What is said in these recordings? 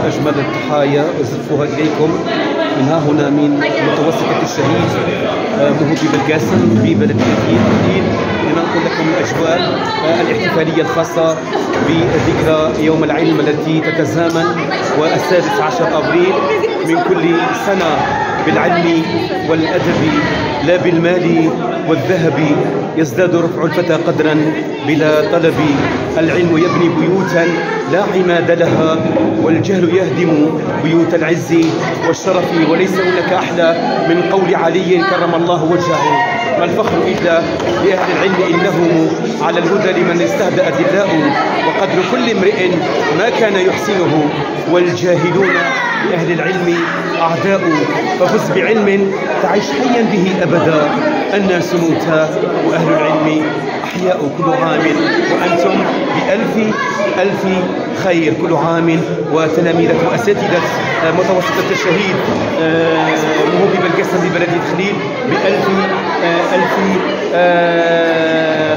أجمل التحايا أزفها إليكم من ها هنا من متوسطة الشهيد مهدي بالقاسم ببلدية خليل. لننقل لكم الأجواء الاحتفالية الخاصة بذكرى يوم العلم التي تتزامن و16 أبريل من كل سنة بالعلم والأدب لا بالمال والذهب. يزداد رفع الفتى قدرا بلا طلب. العلم يبني بيوتا لا عماد لها، والجهل يهدم بيوت العز والشرف. وليس هناك أحلى من قول علي كرم الله وجهه: ما الفخر إلا بأهل العلم إنهم على الهدى لمن استهدأ دلاء. وقدر كل امرئ ما كان يحسنه، والجاهلون لأهل العلم أعداء. ففز بعلم تعيش حيا به أبدا. الناس موتى وأهل العلم أحياء. كل عام وأنتم بألف ألف خير. كل عام وتلاميذ وأساتذة متوسطة الشهيد مهدي بالقاسم ببلدية خليل بألف ألف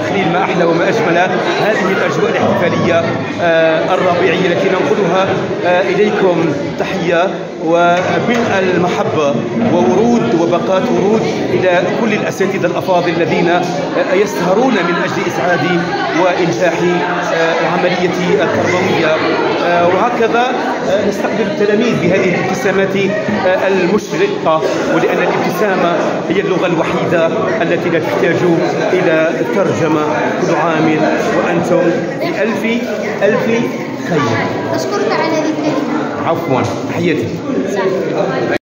خليل. ما أحلى وما أجمل هذه الأجواء الاحتفالية الربيعية التي ننقلها إليكم. تحية ومن المحبة وورود وباقات ورود إلى كل الأساتذة الأفاضل الذين يسهرون من أجل إسعاد وإنجاح العملية التربوية. وهكذا نستقبل التلاميذ بهذه الابتسامات المشرقة، ولأن الابتسامة هي اللغة الوحيدة التي لا تحتاج إلى ترجمة. كل عام وأنتم بألف ألف خير. أشكرك على هذه الكلمة. عفوا، تحياتي.